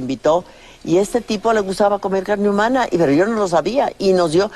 invitó y este tipo le gustaba comer carne humana, pero yo no lo sabía y nos dio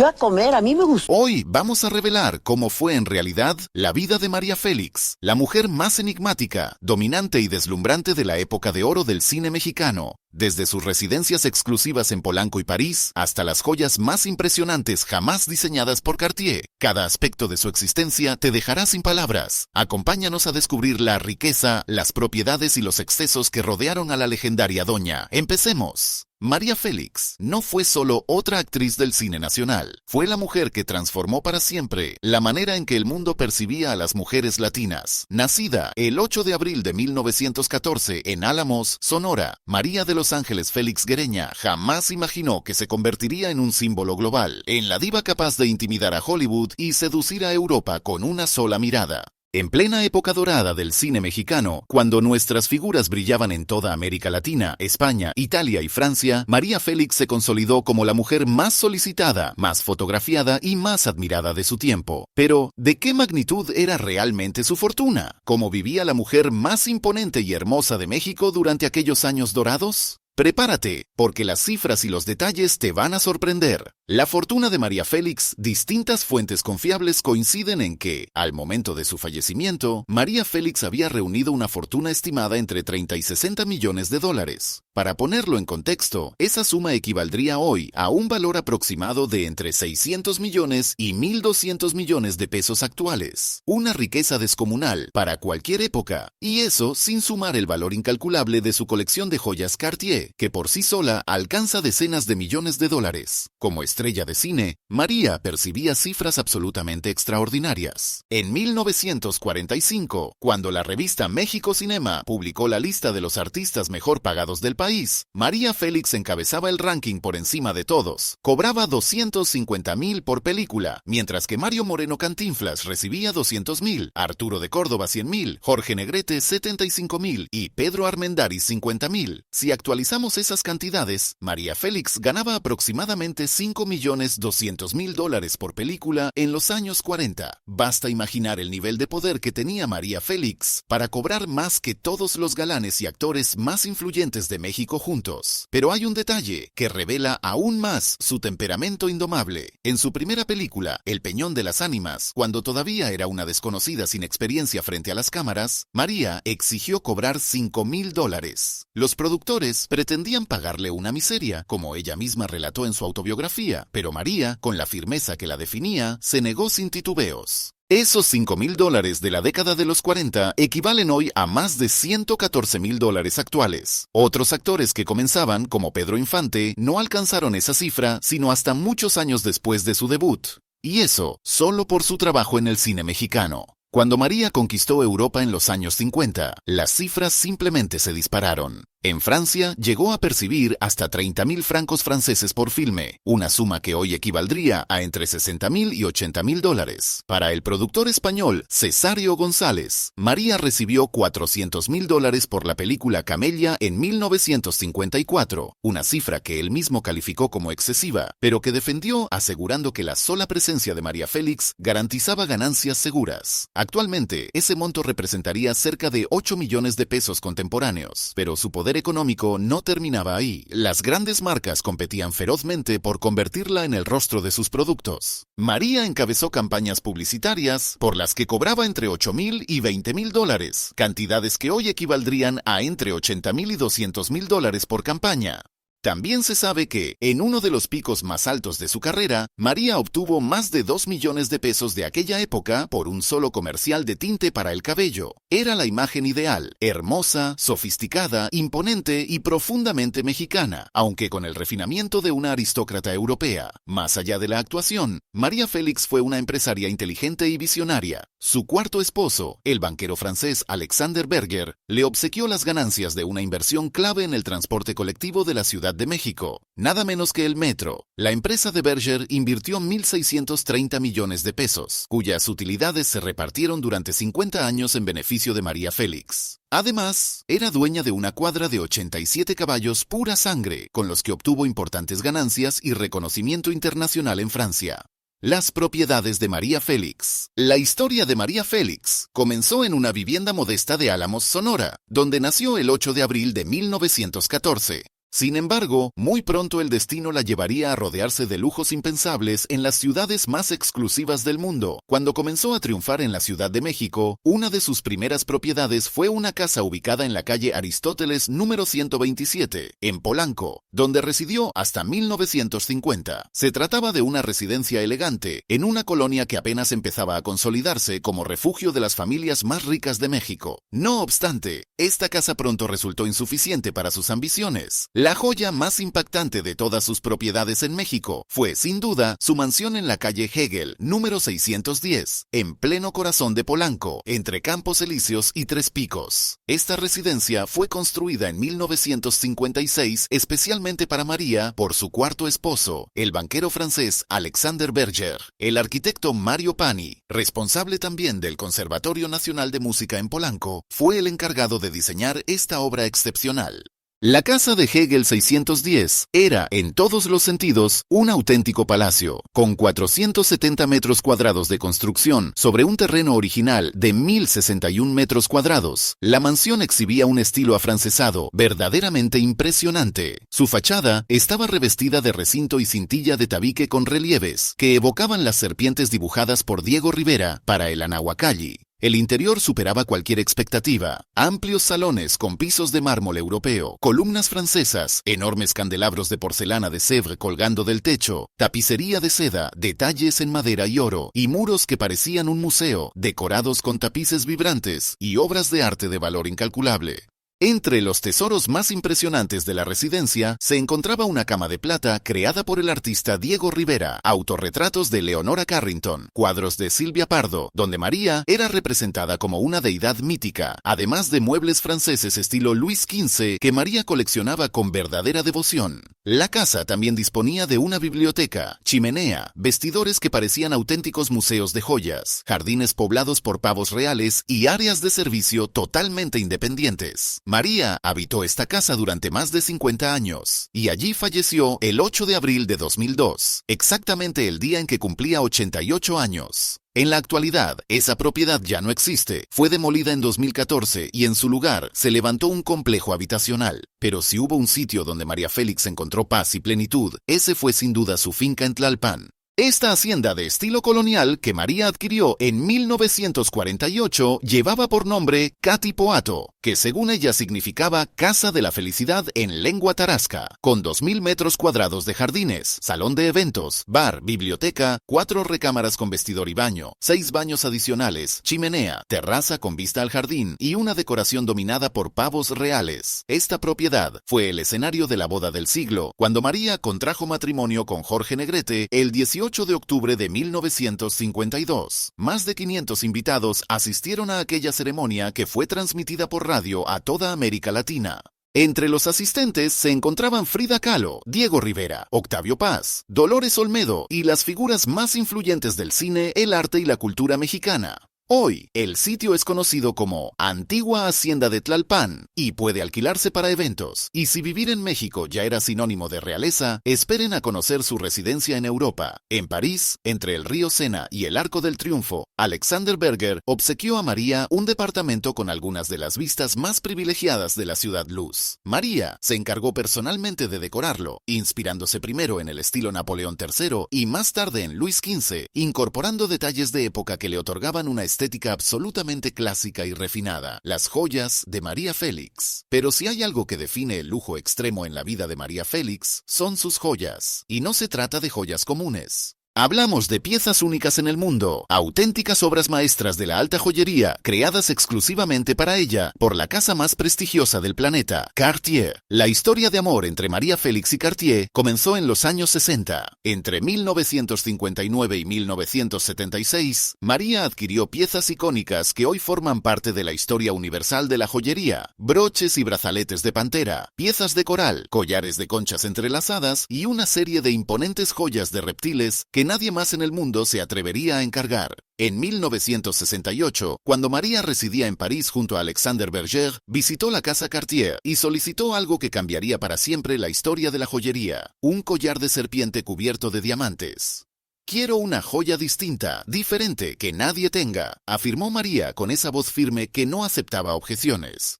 a comer. A mí me gustó. Hoy vamos a revelar cómo fue en realidad la vida de María Félix, la mujer más enigmática, dominante y deslumbrante de la época de oro del cine mexicano. Desde sus residencias exclusivas en Polanco y París hasta las joyas más impresionantes jamás diseñadas por Cartier, cada aspecto de su existencia te dejará sin palabras. Acompáñanos a descubrir la riqueza, las propiedades y los excesos que rodearon a la legendaria doña. Empecemos. María Félix no fue solo otra actriz del cine nacional, fue la mujer que transformó para siempre la manera en que el mundo percibía a las mujeres latinas. Nacida el 8 de abril de 1914 en Álamos, Sonora, María de los Ángeles Félix Guereña jamás imaginó que se convertiría en un símbolo global, en la diva capaz de intimidar a Hollywood y seducir a Europa con una sola mirada. En plena época dorada del cine mexicano, cuando nuestras figuras brillaban en toda América Latina, España, Italia y Francia, María Félix se consolidó como la mujer más solicitada, más fotografiada y más admirada de su tiempo. Pero, ¿de qué magnitud era realmente su fortuna? ¿Cómo vivía la mujer más imponente y hermosa de México durante aquellos años dorados? Prepárate, porque las cifras y los detalles te van a sorprender. La fortuna de María Félix, distintas fuentes confiables coinciden en que, al momento de su fallecimiento, María Félix había reunido una fortuna estimada entre 30 y 60 millones de dólares. Para ponerlo en contexto, esa suma equivaldría hoy a un valor aproximado de entre 600 millones y 1.200 millones de pesos actuales. Una riqueza descomunal para cualquier época, y eso sin sumar el valor incalculable de su colección de joyas Cartier, que por sí sola alcanza decenas de millones de dólares. Como estrella de cine, María percibía cifras absolutamente extraordinarias. En 1945, cuando la revista México Cinema publicó la lista de los artistas mejor pagados del país, María Félix encabezaba el ranking por encima de todos. Cobraba 250,000 por película, mientras que Mario Moreno Cantinflas recibía 200,000, Arturo de Córdoba 100,000, Jorge Negrete 75,000 y Pedro Armendáriz 50,000. Si actualizamos esas cantidades, María Félix ganaba aproximadamente 5.200.000 dólares por película en los años 40. Basta imaginar el nivel de poder que tenía María Félix para cobrar más que todos los galanes y actores más influyentes de México juntos. Pero hay un detalle que revela aún más su temperamento indomable. En su primera película, El Peñón de las Ánimas, cuando todavía era una desconocida sin experiencia frente a las cámaras, María exigió cobrar 5,000 dólares. Los productores pretendían pagarle una miseria, como ella misma relató en su autobiografía, pero María, con la firmeza que la definía, se negó sin titubeos. Esos 5,000 dólares de la década de los 40 equivalen hoy a más de 114,000 dólares actuales. Otros actores que comenzaban, como Pedro Infante, no alcanzaron esa cifra sino hasta muchos años después de su debut. Y eso, solo por su trabajo en el cine mexicano. Cuando María conquistó Europa en los años 50, las cifras simplemente se dispararon. En Francia llegó a percibir hasta 30,000 francos franceses por filme, una suma que hoy equivaldría a entre 60,000 y 80,000 dólares. Para el productor español Cesario González, María recibió 400,000 dólares por la película Camelia en 1954, una cifra que él mismo calificó como excesiva, pero que defendió asegurando que la sola presencia de María Félix garantizaba ganancias seguras. Actualmente, ese monto representaría cerca de 8 millones de pesos contemporáneos, pero su poder económico no terminaba ahí. Las grandes marcas competían ferozmente por convertirla en el rostro de sus productos. María encabezó campañas publicitarias por las que cobraba entre 8,000 y 20,000 dólares, cantidades que hoy equivaldrían a entre 80,000 y 200,000 dólares por campaña. También se sabe que, en uno de los picos más altos de su carrera, María obtuvo más de 2 millones de pesos de aquella época por un solo comercial de tinte para el cabello. Era la imagen ideal, hermosa, sofisticada, imponente y profundamente mexicana, aunque con el refinamiento de una aristócrata europea. Más allá de la actuación, María Félix fue una empresaria inteligente y visionaria. Su cuarto esposo, el banquero francés Alexander Berger, le obsequió las ganancias de una inversión clave en el transporte colectivo de la Ciudad de México, nada menos que el metro. La empresa de Berger invirtió 1.630 millones de pesos, cuyas utilidades se repartieron durante 50 años en beneficio de María Félix. Además, era dueña de una cuadra de 87 caballos pura sangre, con los que obtuvo importantes ganancias y reconocimiento internacional en Francia. Las propiedades de María Félix. La historia de María Félix comenzó en una vivienda modesta de Álamos, Sonora, donde nació el 8 de abril de 1914. Sin embargo, muy pronto el destino la llevaría a rodearse de lujos impensables en las ciudades más exclusivas del mundo. Cuando comenzó a triunfar en la Ciudad de México, una de sus primeras propiedades fue una casa ubicada en la calle Aristóteles número 127, en Polanco, donde residió hasta 1950. Se trataba de una residencia elegante, en una colonia que apenas empezaba a consolidarse como refugio de las familias más ricas de México. No obstante, esta casa pronto resultó insuficiente para sus ambiciones. La joya más impactante de todas sus propiedades en México fue, sin duda, su mansión en la calle Hegel, número 610, en pleno corazón de Polanco, entre Campos Elíseos y Tres Picos. Esta residencia fue construida en 1956 especialmente para María por su cuarto esposo, el banquero francés Alexander Berger. El arquitecto Mario Pani, responsable también del Conservatorio Nacional de Música en Polanco, fue el encargado de diseñar esta obra excepcional. La casa de Hegel 610 era, en todos los sentidos, un auténtico palacio, con 470 metros cuadrados de construcción sobre un terreno original de 1061 metros cuadrados. La mansión exhibía un estilo afrancesado verdaderamente impresionante. Su fachada estaba revestida de recinto y cintilla de tabique con relieves que evocaban las serpientes dibujadas por Diego Rivera para el Anahuacalli. El interior superaba cualquier expectativa. Amplios salones con pisos de mármol europeo, columnas francesas, enormes candelabros de porcelana de Sèvres colgando del techo, tapicería de seda, detalles en madera y oro, y muros que parecían un museo, decorados con tapices vibrantes y obras de arte de valor incalculable. Entre los tesoros más impresionantes de la residencia se encontraba una cama de plata creada por el artista Diego Rivera, autorretratos de Leonora Carrington, cuadros de Silvia Pardo, donde María era representada como una deidad mítica, además de muebles franceses estilo Luis XV que María coleccionaba con verdadera devoción. La casa también disponía de una biblioteca, chimenea, vestidores que parecían auténticos museos de joyas, jardines poblados por pavos reales y áreas de servicio totalmente independientes. María habitó esta casa durante más de 50 años y allí falleció el 8 de abril de 2002, exactamente el día en que cumplía 88 años. En la actualidad, esa propiedad ya no existe, fue demolida en 2014 y en su lugar se levantó un complejo habitacional. Pero si hubo un sitio donde María Félix encontró paz y plenitud, ese fue sin duda su finca en Tlalpan. Esta hacienda de estilo colonial que María adquirió en 1948 llevaba por nombre Catipoato, que según ella significaba Casa de la Felicidad en lengua tarasca, con 2.000 metros cuadrados de jardines, salón de eventos, bar, biblioteca, 4 recámaras con vestidor y baño, 6 baños adicionales, chimenea, terraza con vista al jardín y una decoración dominada por pavos reales. Esta propiedad fue el escenario de la boda del siglo, cuando María contrajo matrimonio con Jorge Negrete el 18 de octubre de 1952. Más de 500 invitados asistieron a aquella ceremonia que fue transmitida por radio a toda América Latina. Entre los asistentes se encontraban Frida Kahlo, Diego Rivera, Octavio Paz, Dolores Olmedo y las figuras más influyentes del cine, el arte y la cultura mexicana. Hoy, el sitio es conocido como Antigua Hacienda de Tlalpan y puede alquilarse para eventos. Y si vivir en México ya era sinónimo de realeza, esperen a conocer su residencia en Europa. En París, entre el río Sena y el Arco del Triunfo, Alexander Berger obsequió a María un departamento con algunas de las vistas más privilegiadas de la Ciudad Luz. María se encargó personalmente de decorarlo, inspirándose primero en el estilo Napoleón III y más tarde en Luis XV, incorporando detalles de época que le otorgaban una estética absolutamente clásica y refinada, las joyas de María Félix. Pero si hay algo que define el lujo extremo en la vida de María Félix, son sus joyas, y no se trata de joyas comunes. Hablamos de piezas únicas en el mundo, auténticas obras maestras de la alta joyería, creadas exclusivamente para ella por la casa más prestigiosa del planeta, Cartier. La historia de amor entre María Félix y Cartier comenzó en los años 60. Entre 1959 y 1976, María adquirió piezas icónicas que hoy forman parte de la historia universal de la joyería: broches y brazaletes de pantera, piezas de coral, collares de conchas entrelazadas y una serie de imponentes joyas de reptiles que nadie más en el mundo se atrevería a encargar. En 1968, cuando María residía en París junto a Alexander Berger, visitó la casa Cartier y solicitó algo que cambiaría para siempre la historia de la joyería: un collar de serpiente cubierto de diamantes. Quiero una joya distinta, diferente, que nadie tenga, afirmó María con esa voz firme que no aceptaba objeciones.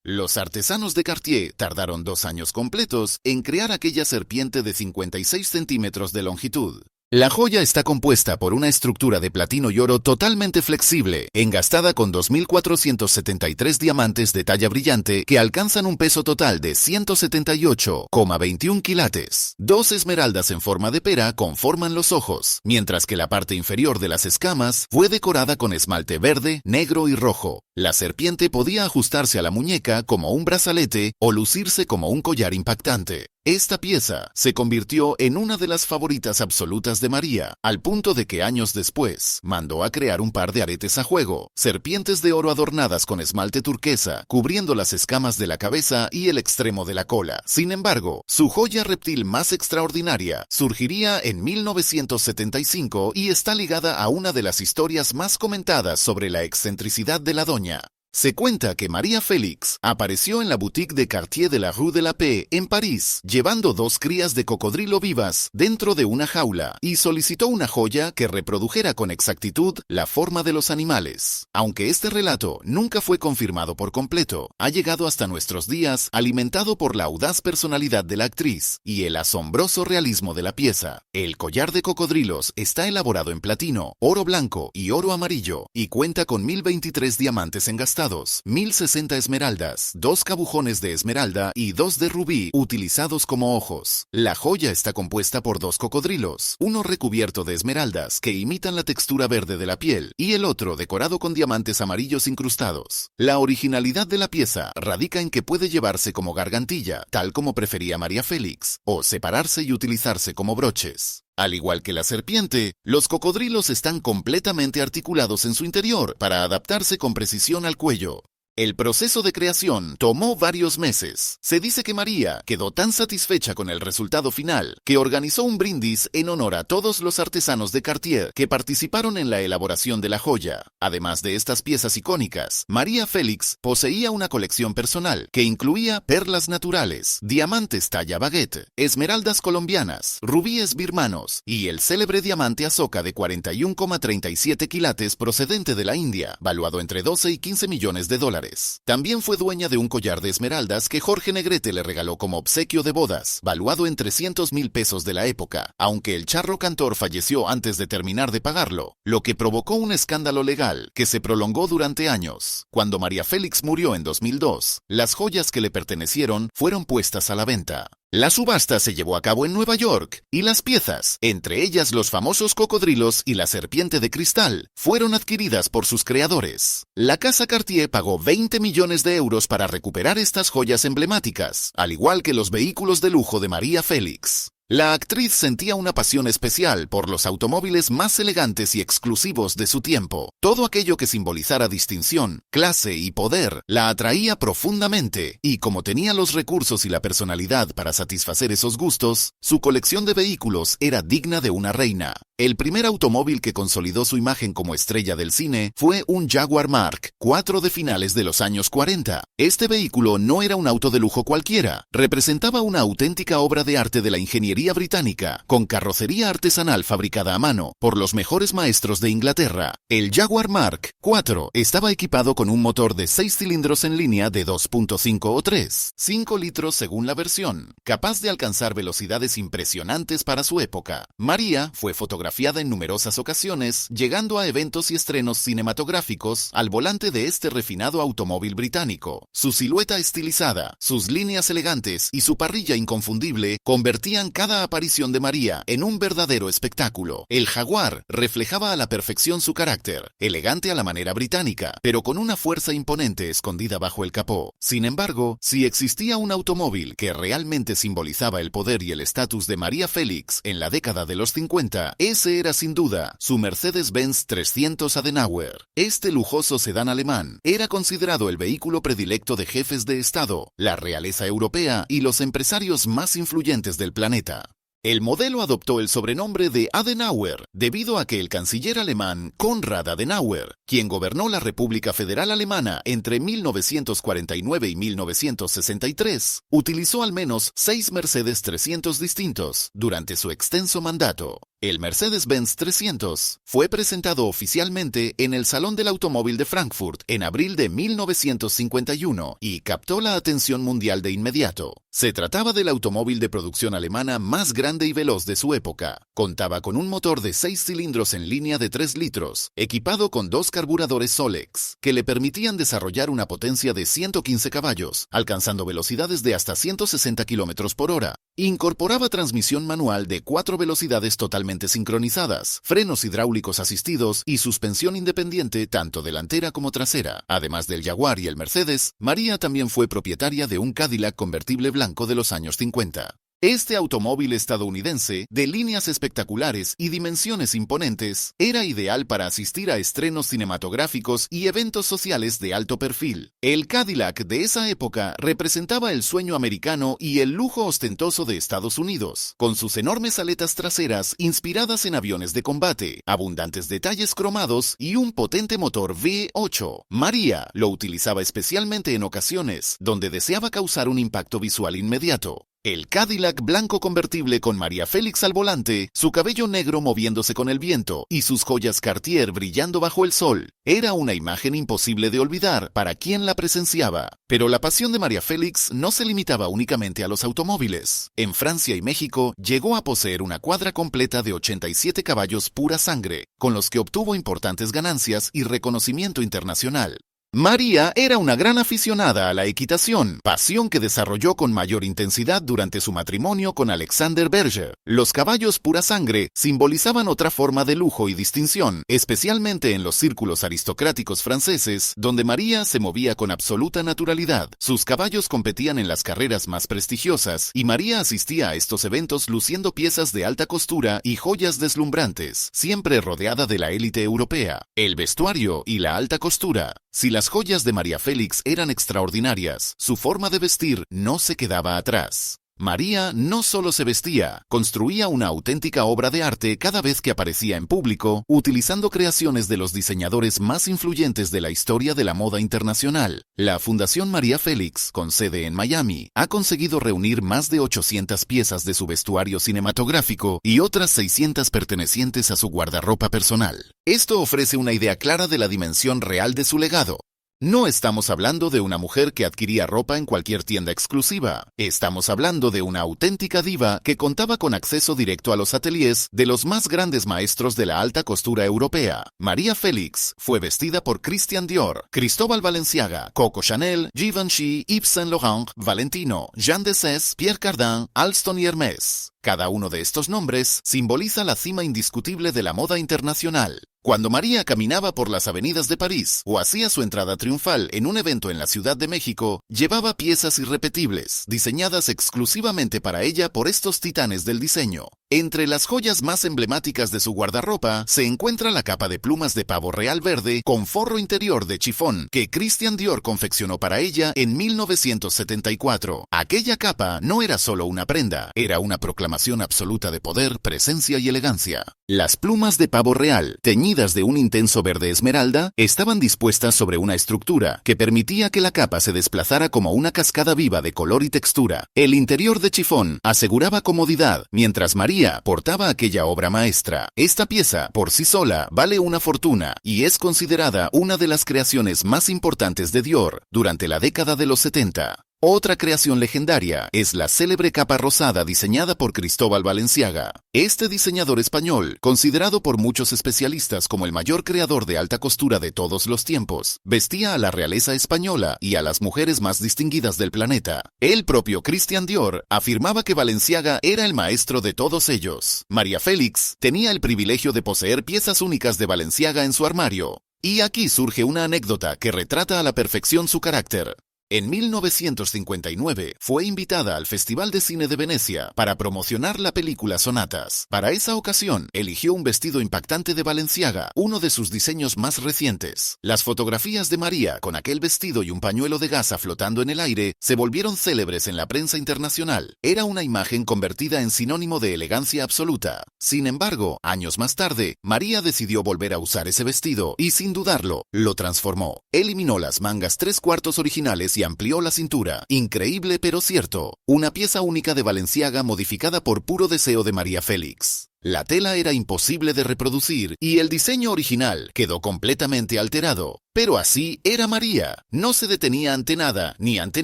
Los artesanos de Cartier tardaron 2 años completos en crear aquella serpiente de 56 centímetros de longitud. La joya está compuesta por una estructura de platino y oro totalmente flexible, engastada con 2.473 diamantes de talla brillante que alcanzan un peso total de 178,21 quilates. 2 esmeraldas en forma de pera conforman los ojos, mientras que la parte inferior de las escamas fue decorada con esmalte verde, negro y rojo. La serpiente podía ajustarse a la muñeca como un brazalete o lucirse como un collar impactante. Esta pieza se convirtió en una de las favoritas absolutas de María, al punto de que años después mandó a crear un par de aretes a juego, serpientes de oro adornadas con esmalte turquesa, cubriendo las escamas de la cabeza y el extremo de la cola. Sin embargo, su joya reptil más extraordinaria surgiría en 1975 y está ligada a una de las historias más comentadas sobre la excentricidad de la doña. Se cuenta que María Félix apareció en la boutique de Cartier de la Rue de la Paix, en París, llevando 2 crías de cocodrilo vivas dentro de una jaula y solicitó una joya que reprodujera con exactitud la forma de los animales. Aunque este relato nunca fue confirmado por completo, ha llegado hasta nuestros días alimentado por la audaz personalidad de la actriz y el asombroso realismo de la pieza. El collar de cocodrilos está elaborado en platino, oro blanco y oro amarillo y cuenta con 1023 diamantes engastados, 1060 esmeraldas, 2 cabujones de esmeralda y 2 de rubí utilizados como ojos. La joya está compuesta por 2 cocodrilos, uno recubierto de esmeraldas que imitan la textura verde de la piel y el otro decorado con diamantes amarillos incrustados. La originalidad de la pieza radica en que puede llevarse como gargantilla, tal como prefería María Félix, o separarse y utilizarse como broches. Al igual que la serpiente, los cocodrilos están completamente articulados en su interior para adaptarse con precisión al cuello. El proceso de creación tomó varios meses. Se dice que María quedó tan satisfecha con el resultado final que organizó un brindis en honor a todos los artesanos de Cartier que participaron en la elaboración de la joya. Además de estas piezas icónicas, María Félix poseía una colección personal que incluía perlas naturales, diamantes talla baguette, esmeraldas colombianas, rubíes birmanos y el célebre diamante Azoka de 41,37 quilates procedente de la India, valuado entre 12 y 15 millones de dólares. También fue dueña de un collar de esmeraldas que Jorge Negrete le regaló como obsequio de bodas, valuado en 300,000 pesos de la época, aunque el charro cantor falleció antes de terminar de pagarlo, lo que provocó un escándalo legal que se prolongó durante años. Cuando María Félix murió en 2002, las joyas que le pertenecieron fueron puestas a la venta. La subasta se llevó a cabo en Nueva York y las piezas, entre ellas los famosos cocodrilos y la serpiente de cristal, fueron adquiridas por sus creadores. La casa Cartier pagó 20 millones de euros para recuperar estas joyas emblemáticas, al igual que los vehículos de lujo de María Félix. La actriz sentía una pasión especial por los automóviles más elegantes y exclusivos de su tiempo. Todo aquello que simbolizara distinción, clase y poder la atraía profundamente, y como tenía los recursos y la personalidad para satisfacer esos gustos, su colección de vehículos era digna de una reina. El primer automóvil que consolidó su imagen como estrella del cine fue un Jaguar Mark IV de finales de los años 40. Este vehículo no era un auto de lujo cualquiera, representaba una auténtica obra de arte de la ingeniería británica, con carrocería artesanal fabricada a mano por los mejores maestros de Inglaterra. El Jaguar Mark IV estaba equipado con un motor de 6 cilindros en línea de 2.5 o 3, 5 litros según la versión, capaz de alcanzar velocidades impresionantes para su época. María fue fotografiada en numerosas ocasiones, llegando a eventos y estrenos cinematográficos al volante de este refinado automóvil británico. Su silueta estilizada, sus líneas elegantes y su parrilla inconfundible convertían cada aparición de María en un verdadero espectáculo. El Jaguar reflejaba a la perfección su carácter, elegante a la manera británica, pero con una fuerza imponente escondida bajo el capó. Sin embargo, si existía un automóvil que realmente simbolizaba el poder y el estatus de María Félix en la década de los 50, ese era sin duda su Mercedes-Benz 300 Adenauer. Este lujoso sedán alemán era considerado el vehículo predilecto de jefes de Estado, la realeza europea y los empresarios más influyentes del planeta. El modelo adoptó el sobrenombre de Adenauer debido a que el canciller alemán Konrad Adenauer, quien gobernó la República Federal Alemana entre 1949 y 1963, utilizó al menos 6 Mercedes 300 distintos durante su extenso mandato. El Mercedes-Benz 300 fue presentado oficialmente en el Salón del Automóvil de Frankfurt en abril de 1951 y captó la atención mundial de inmediato. Se trataba del automóvil de producción alemana más grande y veloz de su época. Contaba con un motor de 6 cilindros en línea de 3 litros, equipado con 2 carburadores Solex, que le permitían desarrollar una potencia de 115 caballos, alcanzando velocidades de hasta 160 km por hora. Incorporaba transmisión manual de 4 velocidades totalmente sincronizadas, frenos hidráulicos asistidos y suspensión independiente tanto delantera como trasera. Además del Jaguar y el Mercedes, María también fue propietaria de un Cadillac convertible blanco de los años 50. Este automóvil estadounidense, de líneas espectaculares y dimensiones imponentes, era ideal para asistir a estrenos cinematográficos y eventos sociales de alto perfil. El Cadillac de esa época representaba el sueño americano y el lujo ostentoso de Estados Unidos, con sus enormes aletas traseras inspiradas en aviones de combate, abundantes detalles cromados y un potente motor V8. María lo utilizaba especialmente en ocasiones donde deseaba causar un impacto visual inmediato. El Cadillac blanco convertible con María Félix al volante, su cabello negro moviéndose con el viento y sus joyas Cartier brillando bajo el sol, era una imagen imposible de olvidar para quien la presenciaba. Pero la pasión de María Félix no se limitaba únicamente a los automóviles. En Francia y México llegó a poseer una cuadra completa de 87 caballos pura sangre, con los que obtuvo importantes ganancias y reconocimiento internacional. María era una gran aficionada a la equitación, pasión que desarrolló con mayor intensidad durante su matrimonio con Alexander Berger. Los caballos pura sangre simbolizaban otra forma de lujo y distinción, especialmente en los círculos aristocráticos franceses, donde María se movía con absoluta naturalidad. Sus caballos competían en las carreras más prestigiosas, y María asistía a estos eventos luciendo piezas de alta costura y joyas deslumbrantes, siempre rodeada de la élite europea. El vestuario y la alta costura. Si las joyas de María Félix eran extraordinarias, su forma de vestir no se quedaba atrás. María no solo se vestía, construía una auténtica obra de arte cada vez que aparecía en público, utilizando creaciones de los diseñadores más influyentes de la historia de la moda internacional. La Fundación María Félix, con sede en Miami, ha conseguido reunir más de 800 piezas de su vestuario cinematográfico y otras 600 pertenecientes a su guardarropa personal. Esto ofrece una idea clara de la dimensión real de su legado. No estamos hablando de una mujer que adquiría ropa en cualquier tienda exclusiva. Estamos hablando de una auténtica diva que contaba con acceso directo a los ateliers de los más grandes maestros de la alta costura europea. María Félix fue vestida por Christian Dior, Cristóbal Balenciaga, Coco Chanel, Givenchy, Yves Saint Laurent, Valentino, Jean Dessès, Pierre Cardin, Alstom y Hermès. Cada uno de estos nombres simboliza la cima indiscutible de la moda internacional. Cuando María caminaba por las avenidas de París o hacía su entrada triunfal en un evento en la Ciudad de México, llevaba piezas irrepetibles, diseñadas exclusivamente para ella por estos titanes del diseño. Entre las joyas más emblemáticas de su guardarropa se encuentra la capa de plumas de pavo real verde con forro interior de chifón que Christian Dior confeccionó para ella en 1974. Aquella capa no era solo una prenda, era una proclamación absoluta de poder, presencia y elegancia. Las plumas de pavo real, teñidas de un intenso verde esmeralda, estaban dispuestas sobre una estructura que permitía que la capa se desplazara como una cascada viva de color y textura. El interior de chifón aseguraba comodidad, mientras María portaba aquella obra maestra. Esta pieza, por sí sola, vale una fortuna y es considerada una de las creaciones más importantes de Dior durante la década de los 70. Otra creación legendaria es la célebre capa rosada diseñada por Cristóbal Balenciaga. Este diseñador español, considerado por muchos especialistas como el mayor creador de alta costura de todos los tiempos, vestía a la realeza española y a las mujeres más distinguidas del planeta. El propio Christian Dior afirmaba que Balenciaga era el maestro de todos ellos. María Félix tenía el privilegio de poseer piezas únicas de Balenciaga en su armario. Y aquí surge una anécdota que retrata a la perfección su carácter. En 1959 fue invitada al Festival de Cine de Venecia para promocionar la película Sonatas. Para esa ocasión, eligió un vestido impactante de Balenciaga, uno de sus diseños más recientes. Las fotografías de María con aquel vestido y un pañuelo de gasa flotando en el aire se volvieron célebres en la prensa internacional. Era una imagen convertida en sinónimo de elegancia absoluta. Sin embargo, años más tarde, María decidió volver a usar ese vestido y, sin dudarlo, lo transformó. Eliminó las mangas 3/4 originales y amplió la cintura. Increíble pero cierto. Una pieza única de Balenciaga modificada por puro deseo de María Félix. La tela era imposible de reproducir y el diseño original quedó completamente alterado. Pero así era María. No se detenía ante nada ni ante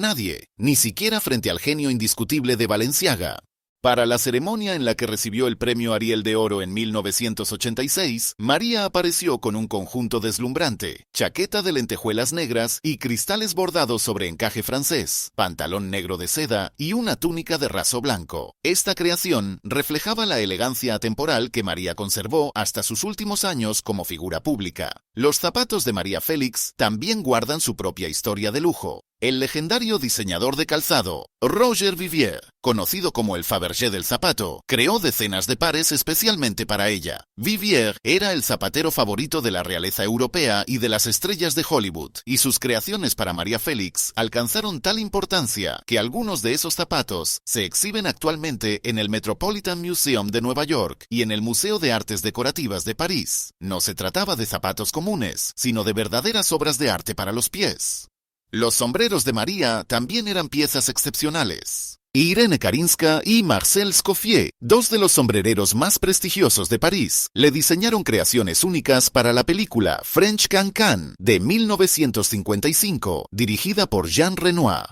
nadie, ni siquiera frente al genio indiscutible de Balenciaga. Para la ceremonia en la que recibió el premio Ariel de Oro en 1986, María apareció con un conjunto deslumbrante, chaqueta de lentejuelas negras y cristales bordados sobre encaje francés, pantalón negro de seda y una túnica de raso blanco. Esta creación reflejaba la elegancia atemporal que María conservó hasta sus últimos años como figura pública. Los zapatos de María Félix también guardan su propia historia de lujo. El legendario diseñador de calzado, Roger Vivier, conocido como el Fabergé del zapato, creó decenas de pares especialmente para ella. Vivier era el zapatero favorito de la realeza europea y de las estrellas de Hollywood, y sus creaciones para María Félix alcanzaron tal importancia que algunos de esos zapatos se exhiben actualmente en el Metropolitan Museum de Nueva York y en el Museo de Artes Decorativas de París. No se trataba de zapatos comunes, sino de verdaderas obras de arte para los pies. Los sombreros de María también eran piezas excepcionales. Irene Karinska y Marcel Escoffier, dos de los sombrereros más prestigiosos de París, le diseñaron creaciones únicas para la película French Cancan de 1955, dirigida por Jean Renoir.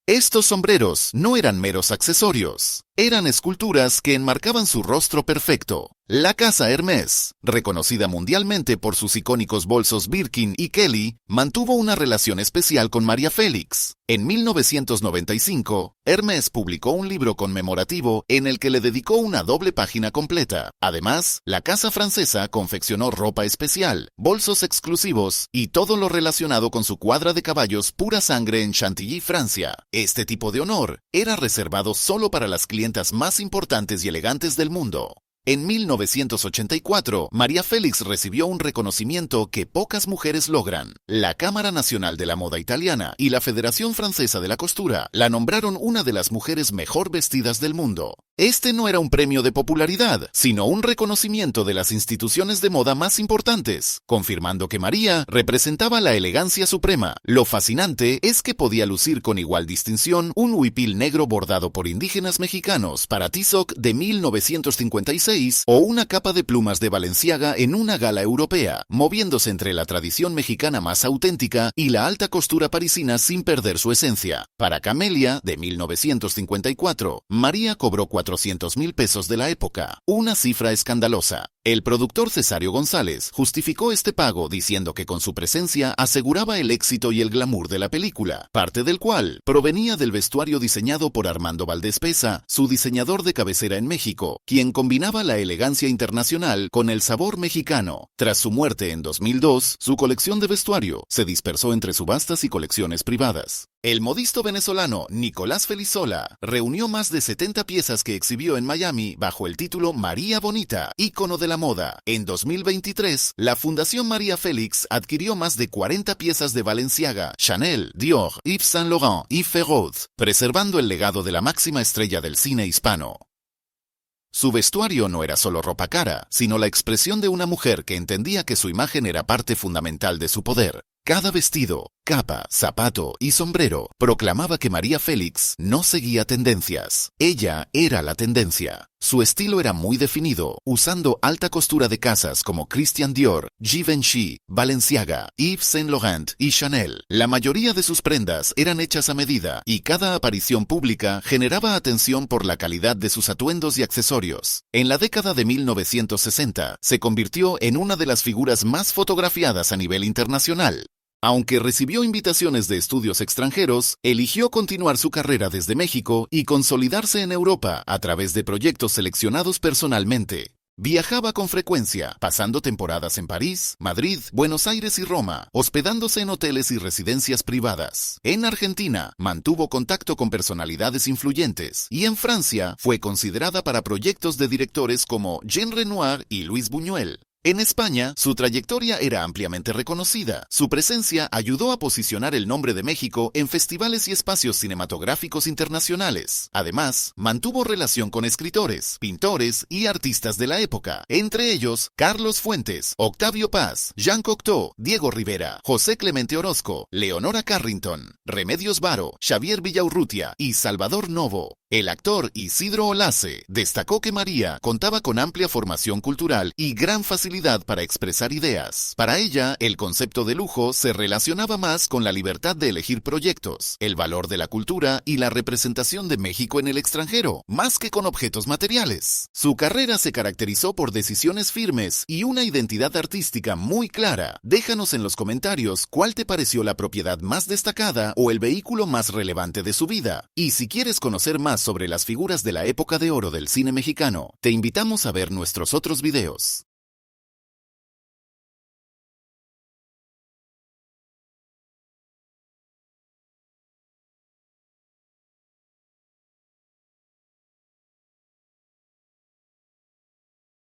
Estos sombreros no eran meros accesorios, eran esculturas que enmarcaban su rostro perfecto. La casa Hermès, reconocida mundialmente por sus icónicos bolsos Birkin y Kelly, mantuvo una relación especial con María Félix. En 1995, Hermès publicó un libro conmemorativo en el que le dedicó una doble página completa. Además, la casa francesa confeccionó ropa especial, bolsos exclusivos y todo lo relacionado con su cuadra de caballos pura sangre en Chantilly, Francia. Este tipo de honor era reservado solo para las clientas más importantes y elegantes del mundo. En 1984, María Félix recibió un reconocimiento que pocas mujeres logran. La Cámara Nacional de la Moda Italiana y la Federación Francesa de la Costura la nombraron una de las mujeres mejor vestidas del mundo. Este no era un premio de popularidad, sino un reconocimiento de las instituciones de moda más importantes, confirmando que María representaba la elegancia suprema. Lo fascinante es que podía lucir con igual distinción un huipil negro bordado por indígenas mexicanos para Tizoc de 1956 o una capa de plumas de Balenciaga en una gala europea, moviéndose entre la tradición mexicana más auténtica y la alta costura parisina sin perder su esencia. Para Camelia, de 1954, María cobró 400,000 pesos de la época, una cifra escandalosa. El productor Cesario González justificó este pago diciendo que con su presencia aseguraba el éxito y el glamour de la película, parte del cual provenía del vestuario diseñado por Armando Valdés Pesa, su diseñador de cabecera en México, quien combinaba la elegancia internacional con el sabor mexicano. Tras su muerte en 2002, su colección de vestuario se dispersó entre subastas y colecciones privadas. El modisto venezolano Nicolás Felizola reunió más de 70 piezas que exhibió en Miami bajo el título María Bonita, ícono de la moda. En 2023, la Fundación María Félix adquirió más de 40 piezas de Balenciaga, Chanel, Dior, Yves Saint Laurent y Feroz, preservando el legado de la máxima estrella del cine hispano. Su vestuario no era solo ropa cara, sino la expresión de una mujer que entendía que su imagen era parte fundamental de su poder. Cada vestido, capa, zapato y sombrero proclamaba que María Félix no seguía tendencias. Ella era la tendencia. Su estilo era muy definido, usando alta costura de casas como Christian Dior, Givenchy, Balenciaga, Yves Saint Laurent y Chanel. La mayoría de sus prendas eran hechas a medida y cada aparición pública generaba atención por la calidad de sus atuendos y accesorios. En la década de 1960, se convirtió en una de las figuras más fotografiadas a nivel internacional. Aunque recibió invitaciones de estudios extranjeros, eligió continuar su carrera desde México y consolidarse en Europa a través de proyectos seleccionados personalmente. Viajaba con frecuencia, pasando temporadas en París, Madrid, Buenos Aires y Roma, hospedándose en hoteles y residencias privadas. En Argentina, mantuvo contacto con personalidades influyentes y en Francia fue considerada para proyectos de directores como Jean Renoir y Luis Buñuel. En España, su trayectoria era ampliamente reconocida. Su presencia ayudó a posicionar el nombre de México en festivales y espacios cinematográficos internacionales. Además, mantuvo relación con escritores, pintores y artistas de la época, entre ellos Carlos Fuentes, Octavio Paz, Jean Cocteau, Diego Rivera, José Clemente Orozco, Leonora Carrington, Remedios Varo, Xavier Villaurrutia y Salvador Novo. El actor Isidro Olace destacó que María contaba con amplia formación cultural y gran facilidad para expresar ideas. Para ella, el concepto de lujo se relacionaba más con la libertad de elegir proyectos, el valor de la cultura y la representación de México en el extranjero, más que con objetos materiales. Su carrera se caracterizó por decisiones firmes y una identidad artística muy clara. Déjanos en los comentarios cuál te pareció la propiedad más destacada o el vehículo más relevante de su vida. Y si quieres conocer más sobre las figuras de la época de oro del cine mexicano, te invitamos a ver nuestros otros videos.